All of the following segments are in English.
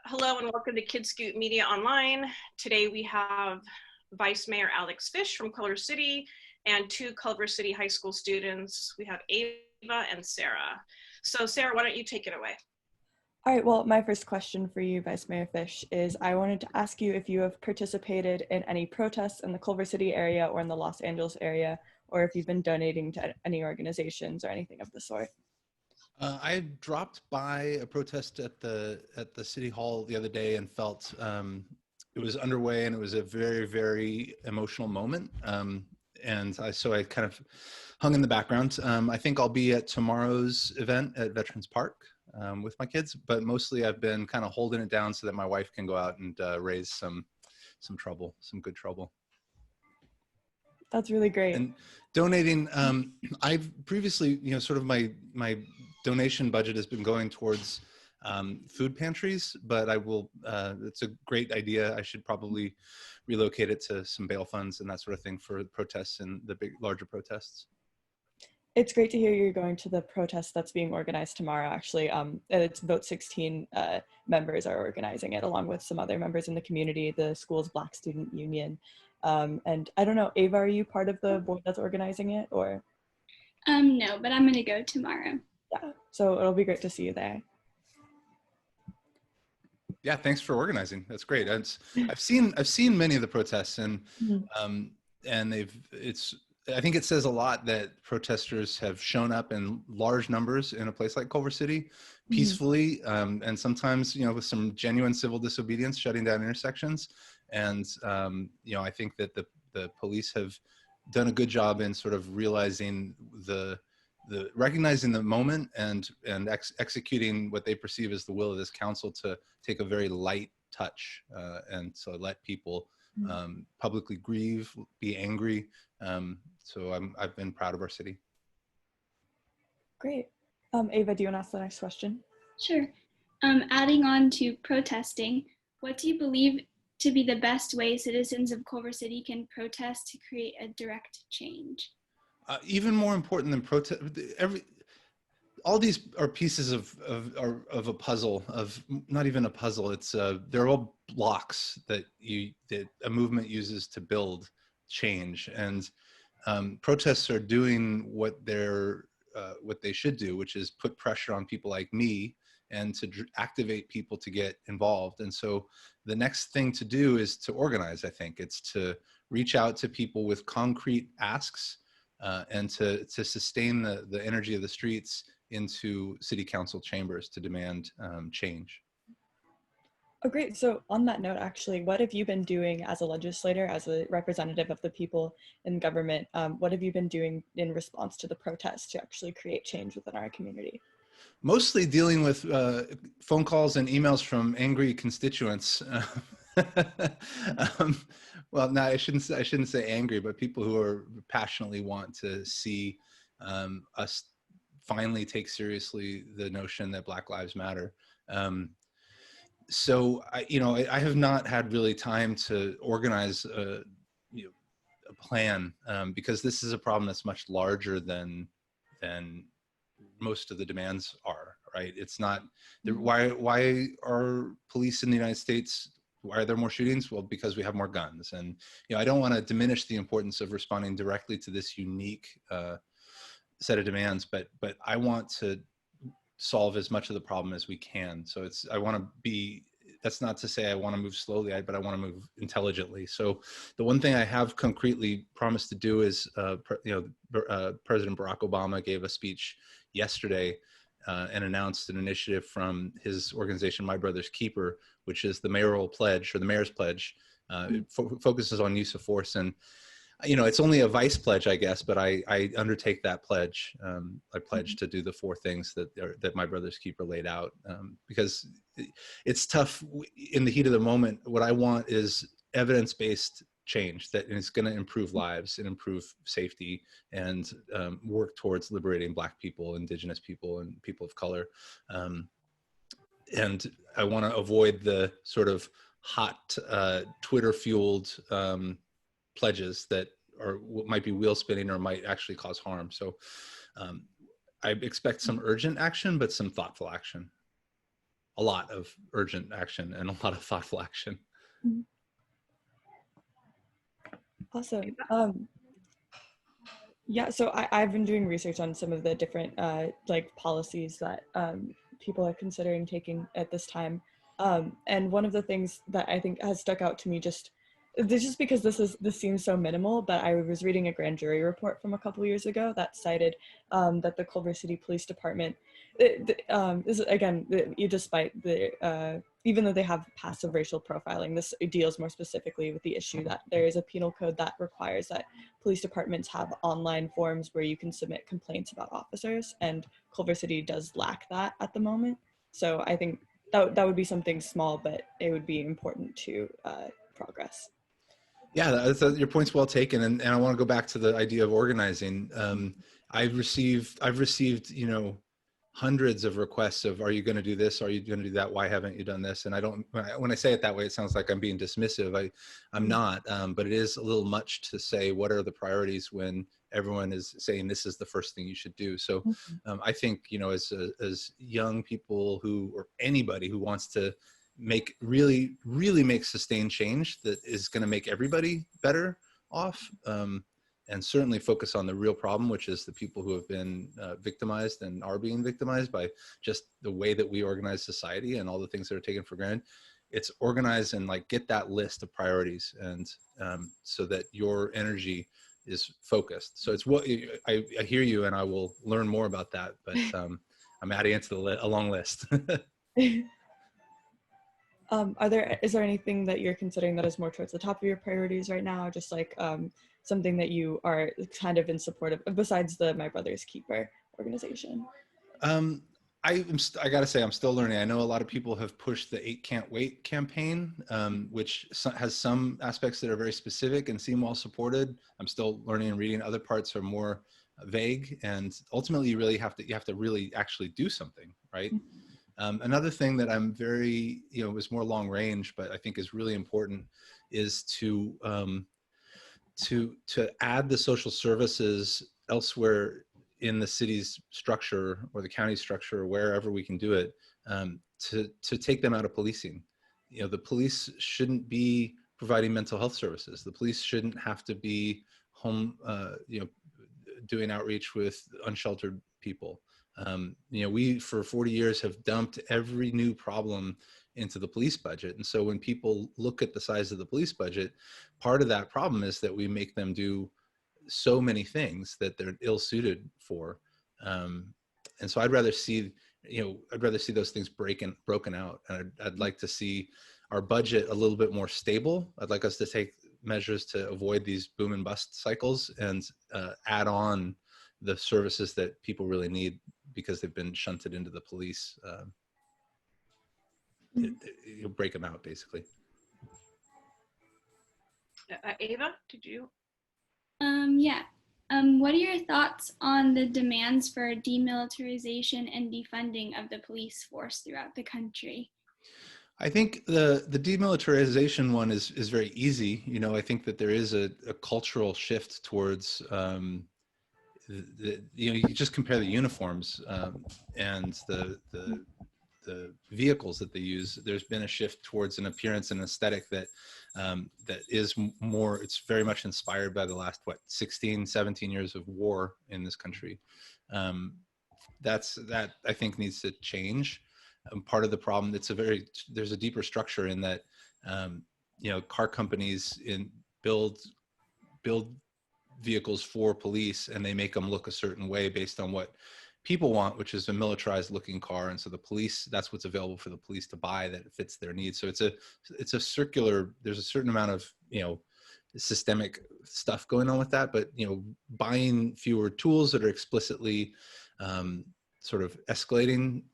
Hello and welcome to KidScoop Media Online. Today we have Vice Mayor Fisch from Culver City and two Culver City High School students. We have Ava and Sara. So Sara, why don't you take it away? All right, well, my first question for you, Vice Mayor Fisch, is I wanted to ask you if you have participated in any protests in the Culver City area or in the Los Angeles area, or if you've been donating to any organizations or anything of the sort. I dropped by a protest at the city hall the other day and felt it was underway, and it was a very, very emotional moment. So I kind of hung in the background. I think I'll be at tomorrow's event at Veterans Park with my kids, but mostly I've been kind of holding it down so that my wife can go out and raise some trouble, some good trouble. That's really great. And donating, I've previously, sort of my donation budget has been going towards food pantries, but I will, it's a great idea. I should probably relocate it to some bail funds and that sort of thing for protests and the larger protests. It's great to hear you're going to the protest that's being organized tomorrow, actually. It's Vote 16 members are organizing it, along with some other members in the community, the school's Black Student Union. And I don't know, Ava, are you part of the board that's organizing it, or? No, but I'm gonna go tomorrow. Yeah, so it'll be great to see you there. Yeah, thanks for organizing. That's great. I've seen many of the protests, and I think it says a lot that protesters have shown up in large numbers in a place like Culver City, peacefully, and sometimes with some genuine civil disobedience, shutting down intersections. And I think that the police have done a good job in sort of realizing recognizing the moment and executing what they perceive as the will of this council to take a very light touch and so let people publicly grieve, be angry. So I've been proud of our city. Great. Ava, do you want to ask the next question? Sure. Adding on to protesting, what do you believe to be the best way citizens of Culver City can protest to create a direct change? Even more important than protest, all these are pieces of a puzzle, of not even a puzzle. It's they're all blocks that a movement uses to build change, and protests are doing what they should do, which is put pressure on people like me and to activate people to get involved. And so the next thing to do is to organize. I think it's to reach out to people with concrete asks and to sustain the energy of the streets into city council chambers to demand change. Oh, great. So on that note, actually, what have you been doing as a legislator, as a representative of the people in government? What have you been doing in response to the protests to actually create change within our community? Mostly dealing with phone calls and emails from angry constituents. Well, no, I shouldn't say angry, but people who are passionately want to see us finally take seriously the notion that Black Lives Matter. So I have not had really time to organize a plan because this is a problem that's much larger than most of the demands are, right? It's not, why are police in the United States, why are there more shootings? Well, because we have more guns. And, I don't want to diminish the importance of responding directly to this unique set of demands, but I want to solve as much of the problem as we can. So that's not to say I want to move slowly, but I want to move intelligently. So the one thing I have concretely promised to do is, President Barack Obama gave a speech yesterday and announced an initiative from his organization, My Brother's Keeper, which is the mayoral pledge, or the mayor's pledge. It focuses on use of force. And it's only a vice pledge, I guess, but I undertake that pledge. I pledge to do the 4 things that My Brother's Keeper laid out, because it's tough in the heat of the moment. What I want is evidence-based change that is going to improve lives and improve safety and work towards liberating Black people, Indigenous people, and people of color. And I want to avoid the sort of hot Twitter-fueled pledges that might be wheel spinning or might actually cause harm. So I expect some urgent action, but some thoughtful action. a lot of urgent action and a lot of thoughtful action. Mhm. Awesome. Yeah, so I've been doing research on some of the different like policies that people are considering taking at this time. And one of the things that I think has stuck out to me just because this seems so minimal, but I was reading a grand jury report from a couple years ago that cited that the Culver City Police Department, this is, again, despite the even though they have passive racial profiling, this deals more specifically with the issue that there is a penal code that requires that police departments have online forms where you can submit complaints about officers, and Culver City does lack that at the moment. So I think that would be something small, but it would be important to progress. Yeah, your point's well taken, and I want to go back to the idea of organizing. I've received, hundreds of requests of, are you going to do this? Are you going to do that? Why haven't you done this? And I don't, when I say it that way, it sounds like I'm being dismissive. I'm not, but it is a little much to say, what are the priorities when everyone is saying this is the first thing you should do? So I think, as young people or anybody who wants to really make sustained change that is going to make everybody better off, and certainly focus on the real problem, which is the people who have been victimized and are being victimized by just the way that we organize society and all the things that are taken for granted. It's organize and get that list of priorities, and so that your energy is focused. So it's what I hear you, and I will learn more about that, but I'm adding it to a long list. Is there anything that you're considering that is more towards the top of your priorities right now? Just something that you are kind of in support of, besides the My Brother's Keeper organization? I gotta say, I'm still learning. I know a lot of people have pushed the 8 Can't Wait campaign, which has some aspects that are very specific and seem well supported. I'm still learning and reading. Other parts are more vague, and ultimately you have to really actually do something, right? Another thing that I'm very, is more long range, but I think is really important, is to add the social services elsewhere in the city's structure or the county structure, or wherever we can do it, to take them out of policing. The police shouldn't be providing mental health services. The police shouldn't have to be home, doing outreach with unsheltered people. We for 40 years have dumped every new problem into the police budget. And so when people look at the size of the police budget, part of that problem is that we make them do so many things that they're ill-suited for. And so I'd rather see those things broken out. And I'd like to see our budget a little bit more stable. I'd like us to take measures to avoid these boom and bust cycles, and add on the services that people really need because they've been shunted into the police. You'll break them out, basically. Ava, did you? Yeah. What are your thoughts on the demands for demilitarization and defunding of the police force throughout the country? I think the demilitarization one is very easy. I think that there is a cultural shift towards, you just compare the uniforms and the vehicles that they use. There's been a shift towards an appearance and aesthetic that is more, it's very much inspired by the last 16, 17 years of war in this country. That I think needs to change. Part of the problem, there's a deeper structure in that, car companies build vehicles for police, and they make them look a certain way based on what people want, which is a militarized looking car. And so that's what's available for the police to buy that fits their needs. So it's a circular, there's a certain amount of, systemic stuff going on with that, but, buying fewer tools that are explicitly sort of escalating,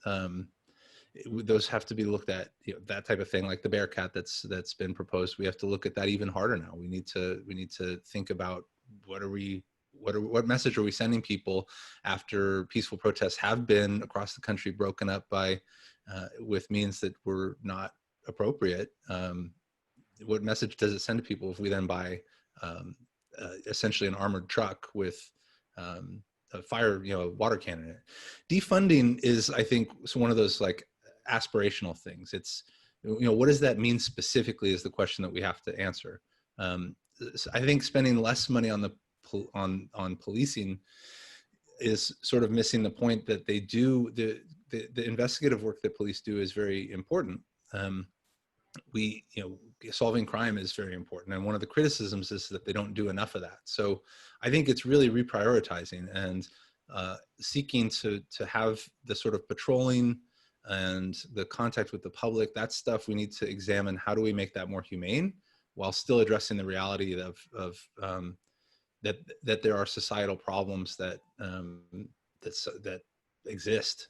those have to be looked at. That type of thing, like the Bearcat that's been proposed, we have to look at that even harder now. We need to think about what message are we sending people after peaceful protests have been across the country broken up by with means that were not appropriate. What message does it send to people if we then buy essentially an armored truck with a water cannon in it? Defunding is, I think, one of those aspirational things. It's, what does that mean specifically is the question that we have to answer. I think spending less money on on policing is sort of missing the point that they do, the investigative work that police do is very important. Solving crime is very important. And one of the criticisms is that they don't do enough of that. So I think it's really reprioritizing and seeking to have the sort of patrolling and the contact with the public. That stuff we need to examine. How do we make that more humane while still addressing the reality of that there are societal problems that exist,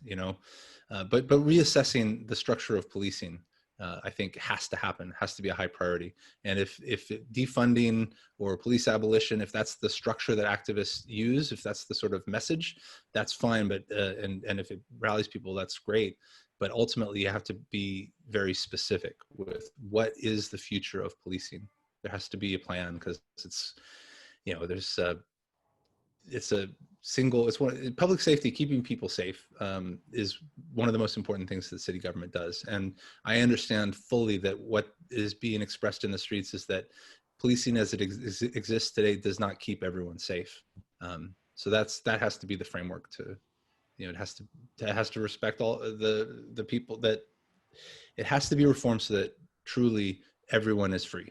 but reassessing the structure of policing, I think has to happen, has to be a high priority. And if defunding or police abolition, if that's the structure that activists use, if that's the sort of message, that's fine. But and if it rallies people, that's great. But ultimately, you have to be very specific with what is the future of policing. There has to be a plan, because it's, public safety, keeping people safe, is one of the most important things that city government does. And I understand fully that what is being expressed in the streets is that policing as it exists today does not keep everyone safe. So that has to be the framework to, it has to respect all the people, that it has to be reformed so that truly everyone is free.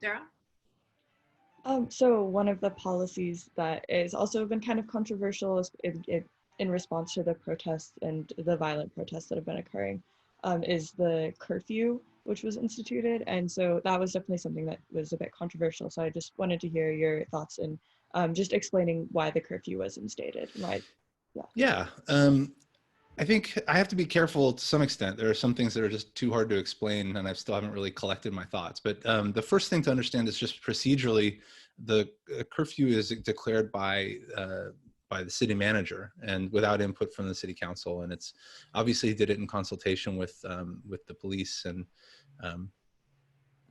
Sara? So one of the policies that is also been kind of controversial is in response to the protests and the violent protests that have been occurring, is the curfew, which was instituted. And so that was definitely something that was a bit controversial. So I just wanted to hear your thoughts and just explaining why the curfew was instated. Yeah. I think I have to be careful to some extent. There are some things that are just too hard to explain, and I still haven't really collected my thoughts. But the first thing to understand is just procedurally, the curfew is declared by the city manager and without input from the city council. And it's obviously he did it in consultation with the police and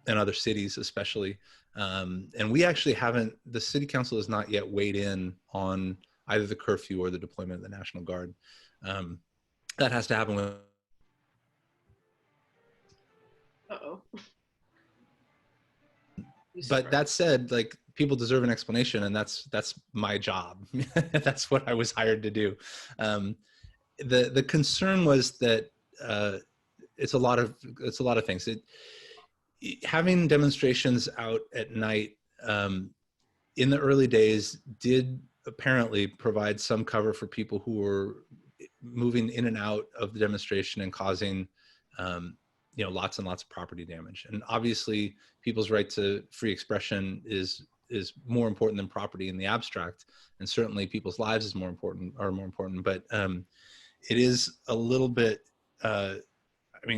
other cities, especially. And we actually haven't. The city council has not yet weighed in on either the curfew or the deployment of the National Guard. That has to happen with. Uh-oh. But that said, like, people deserve an explanation, and that's my job. That's what I was hired to do. The concern was that it's a lot of things. Having demonstrations out at night in the early days did apparently provide some cover for people who were moving in and out of the demonstration and causing lots and lots of property damage. And obviously people's right to free expression is more important than property in the abstract, and certainly people's lives are more important. But it is a little bit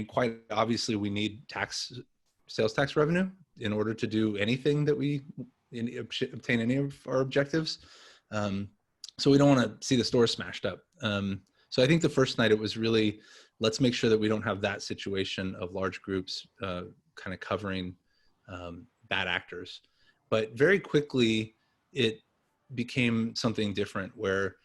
quite obviously we need sales tax revenue in order to do anything that we obtain any of our objectives. So we don't want to see the stores smashed up. So I think the first night it was really, let's make sure that we don't have that situation of large groups kind of covering bad actors. But very quickly it became something different, where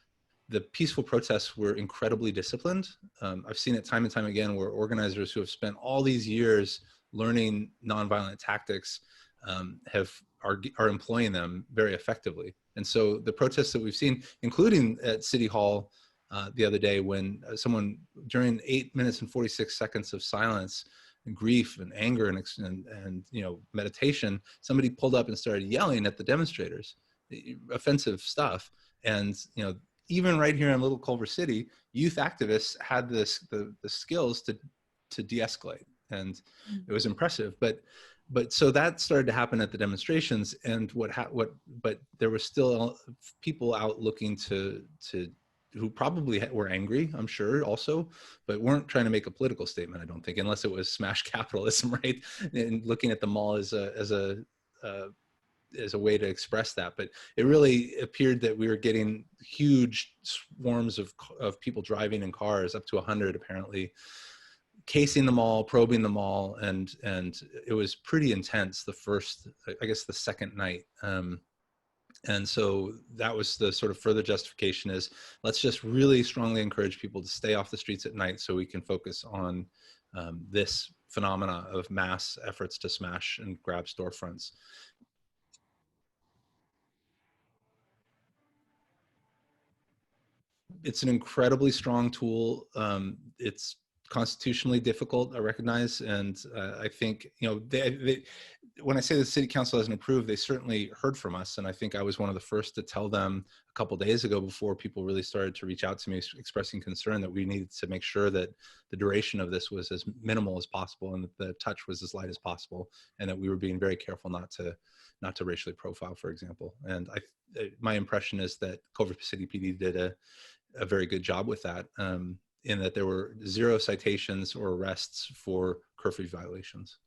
the peaceful protests were incredibly disciplined. I've seen it time and time again where organizers who have spent all these years learning nonviolent tactics are employing them very effectively. And so the protests that we've seen, including at City Hall the other day, when someone, during 8 minutes and 46 seconds of silence and grief and anger and meditation, somebody pulled up and started yelling at the demonstrators, offensive stuff. And even right here in little Culver City, youth activists had the skills to de-escalate, and it was impressive. But so that started to happen at the demonstrations, and but there were still people out looking to who probably were angry, I'm sure, also, but weren't trying to make a political statement, I don't think, unless it was smash capitalism, right? And looking at the mall as a way to express that. But it really appeared that we were getting huge swarms of people driving in cars, up to 100 apparently, casing the mall, probing the mall, and it was pretty intense the second night. And so that was the sort of further justification is, let's just really strongly encourage people to stay off the streets at night so we can focus on this phenomena of mass efforts to smash and grab storefronts. It's an incredibly strong tool. It's constitutionally difficult, I recognize, and I think, you know, when I say the city council hasn't approved, they certainly heard from us, and I think I was one of the first to tell them a couple of days ago, before people really started to reach out to me expressing concern, that we needed to make sure that the duration of this was as minimal as possible and that the touch was as light as possible, and that we were being very careful not to racially profile, for example. And my impression is that Culver City PD did a very good job with that, in that there were 0 citations or arrests for curfew violations.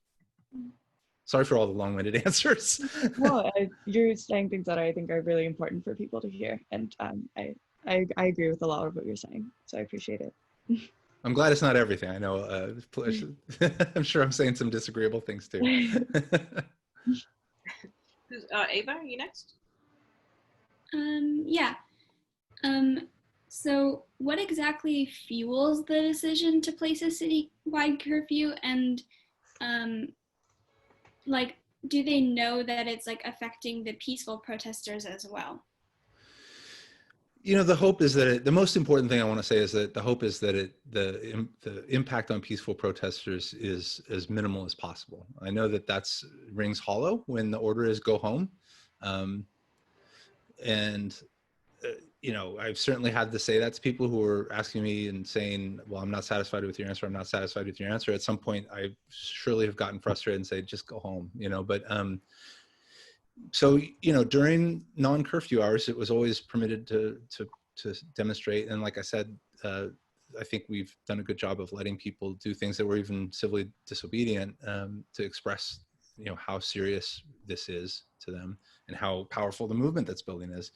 Sorry for all the long-winded answers. Well, you're saying things that I think are really important for people to hear, and I agree with a lot of what you're saying, so I appreciate it. I'm glad it's not everything. I know, I'm sure I'm saying some disagreeable things too. Ava, are you next? Yeah. So what exactly fuels the decision to place a citywide curfew, and like, do they know that it's like affecting the peaceful protesters as well? You know, the hope is that the most important thing I want to say is that the hope is that the impact on peaceful protesters is as minimal as possible. I know that rings hollow when the order is go home. You know, I've certainly had to say that to people who are asking me and saying, well, I'm not satisfied with your answer. I'm not satisfied with your answer. At some point, I surely have gotten frustrated and say, just go home, you know. But so, you know, during non-curfew hours, it was always permitted to demonstrate. And like I said, I think we've done a good job of letting people do things that were even civilly disobedient, to express, you know, how serious this is to them and how powerful the movement that's building is.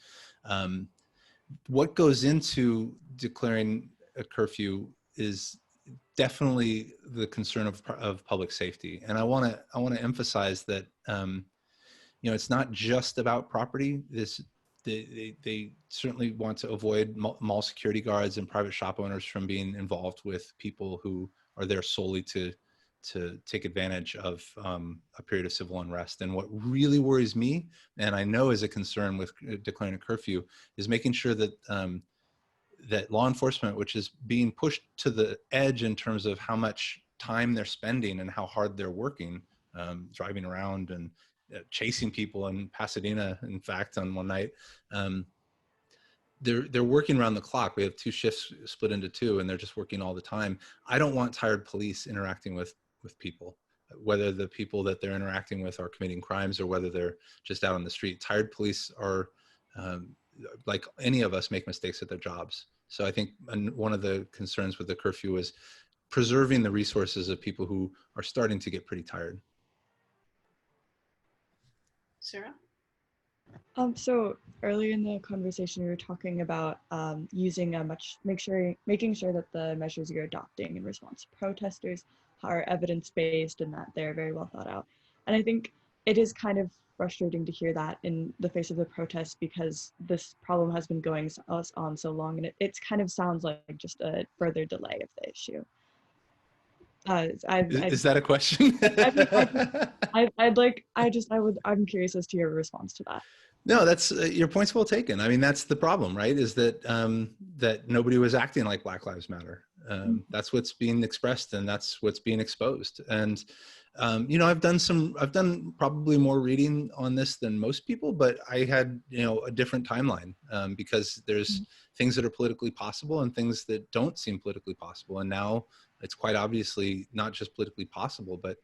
What goes into declaring a curfew is definitely the concern of public safety. And I want to emphasize that, you know, it's not just about property. They certainly want to avoid mall security guards and private shop owners from being involved with people who are there solely to take advantage of a period of civil unrest. And what really worries me, and I know is a concern with declaring a curfew, is making sure that that law enforcement, which is being pushed to the edge in terms of how much time they're spending and how hard they're working, driving around and chasing people in Pasadena, in fact, on one night. They're working around the clock. We have 2 shifts split into 2, and they're just working all the time. I don't want tired police interacting with people, whether the people that they're interacting with are committing crimes or whether they're just out on the street. Tired police are, like any of us, make mistakes at their jobs. So I think one of the concerns with the curfew is preserving the resources of people who are starting to get pretty tired. Sara? So earlier in the conversation, you were talking about making sure that the measures you're adopting in response to protesters are evidence-based and that they're very well thought out. And I think it is kind of frustrating to hear that in the face of the protests, because this problem has been going on so long, and it kind of sounds like just a further delay of the issue. Is that a question? I'm curious as to your response to that. No, that's your point's well taken. I mean, that's the problem, right? Is that that nobody was acting like Black Lives Matter. That's what's being expressed, and that's what's being exposed. And you know, I've done probably more reading on this than most people, but I had, you know, a different timeline, because there's things that are politically possible and things that don't seem politically possible. And now it's quite obviously not just politically possible, but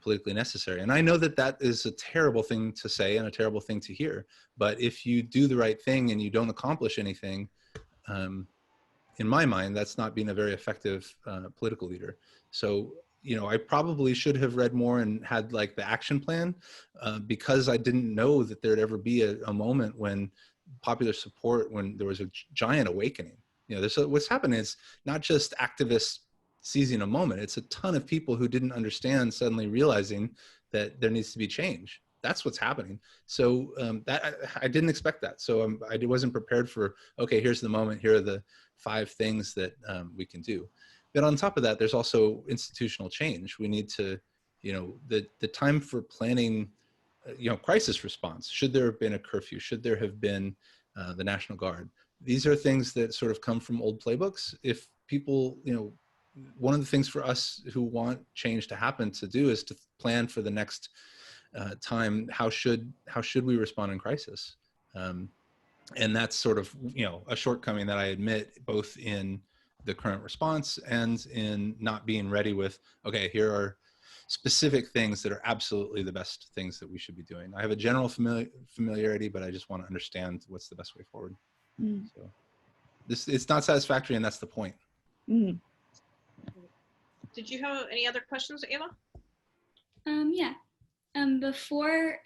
politically necessary. And I know that that is a terrible thing to say and a terrible thing to hear, but if you do the right thing and you don't accomplish anything, in my mind, that's not being a very effective political leader. So, you know, I probably should have read more and had like the action plan, because I didn't know that there'd ever be a moment when popular support, when there was a giant awakening. You know, what's happening is not just activists seizing a moment. It's a ton of people who didn't understand suddenly realizing that there needs to be change. that's what's happening. So I didn't expect that. So I wasn't prepared for, okay, here's the moment, here are the 5 things that we can do. But on top of that, there's also institutional change. We need to, the time for planning, crisis response. Should there have been a curfew? Should there have been the National Guard? These are things that sort of come from old playbooks. If people, one of the things for us who want change to happen to do is to plan for the next time. How should we respond in crisis? And that's sort of, a shortcoming that I admit, both in the current response and in not being ready with, okay, here are specific things that are absolutely the best things that we should be doing. I have a general familiarity, but I just want to understand what's the best way forward. So it's not satisfactory, and that's the point. Did you have any other questions, Ava? Yeah. Before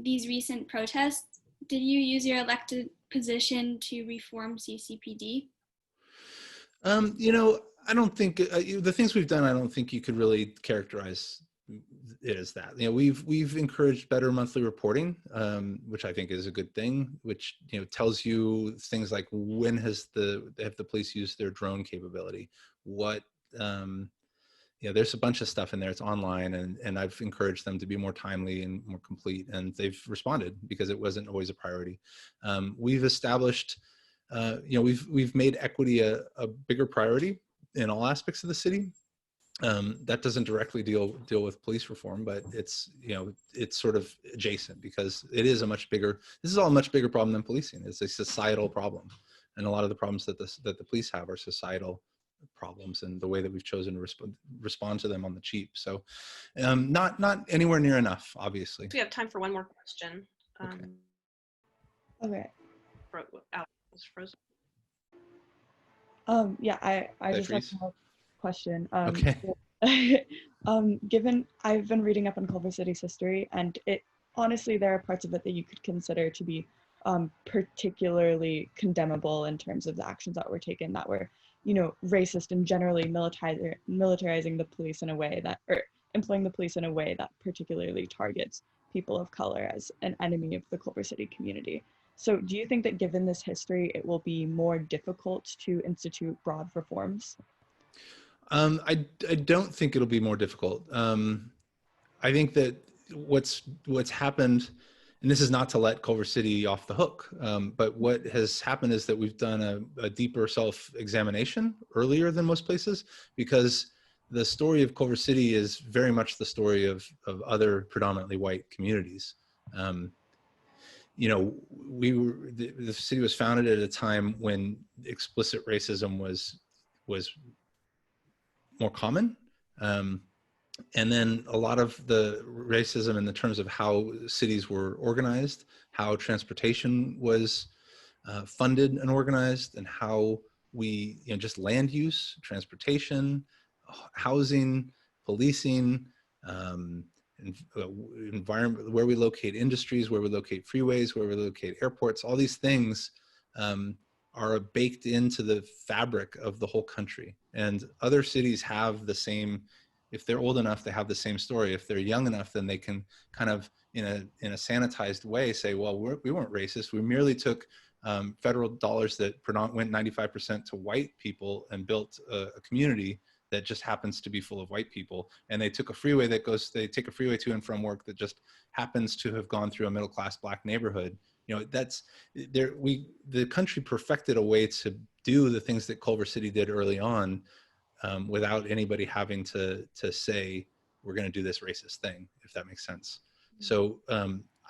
these recent protests, did you use your elected position to reform CCPD? I don't think the things we've done, I don't think you could really characterize it as that. We've encouraged better monthly reporting, which I think is a good thing, which, tells you things like when have the police used their drone capability, what, there's a bunch of stuff in there. It's online, and I've encouraged them to be more timely and more complete, and they've responded because it wasn't always a priority. We've established, we've made equity a bigger priority in all aspects of the city. That doesn't directly deal with police reform, but it's, it's sort of adjacent, because it is this is all a much bigger problem than policing. It's a societal problem, and a lot of the problems that the police have are societal problems, and the way that we've chosen to respond to them on the cheap. So not anywhere near enough, obviously. We have time for one more question. Okay. Alex was frozen. Yeah, I just have a question. Okay. Given I've been reading up on Culver City's history, and honestly, there are parts of it that you could consider to be particularly condemnable in terms of the actions that were taken, that were, racist and generally militarizing the police in a way that, or employing the police in a way that particularly targets people of color as an enemy of the Culver City community. So do you think that given this history, it will be more difficult to institute broad reforms? I don't think it'll be more difficult. I think that what's happened, and this is not to let Culver City off the hook, but what has happened is that we've done a deeper self-examination earlier than most places, because the story of Culver City is very much the story of other predominantly white communities. The city was founded at a time when explicit racism was more common. And then a lot of the racism in the terms of how cities were organized, how transportation was funded and organized, and how we, just land use, transportation, housing, policing, environment, where we locate industries, where we locate freeways, where we locate airports, all these things are baked into the fabric of the whole country. And other cities have the same. If they're old enough, they have the same story. If they're young enough, then they can kind of, in a sanitized way, say, well, we weren't racist. We merely took federal dollars that went 95% to white people and built a community that just happens to be full of white people. And they took a freeway they take a freeway to and from work that just happens to have gone through a middle-class Black neighborhood. The country perfected a way to do the things that Culver City did early on, without anybody having to say, we're going to do this racist thing, if that makes sense. So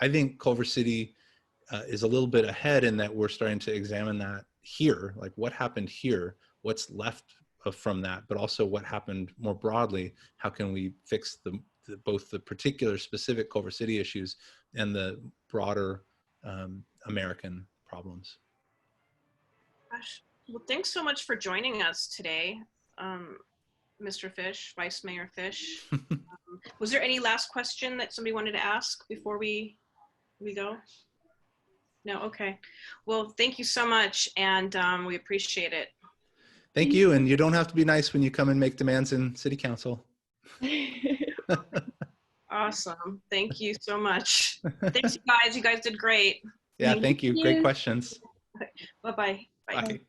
I think Culver City is a little bit ahead in that we're starting to examine that here, like what happened here, what's left from that, but also what happened more broadly. How can we fix both the particular specific Culver City issues and the broader American problems? Gosh. Well, thanks so much for joining us today. Mr. Fisch, Vice Mayor Fisch. Was there any last question that somebody wanted to ask before we go? No, okay. Well, thank you so much, and we appreciate it. Thank you, and you don't have to be nice when you come and make demands in City Council. Awesome. Thank you so much. Thanks, you guys. You guys did great. Yeah, thank you. Great you. questions. Bye-bye. Bye. Bye.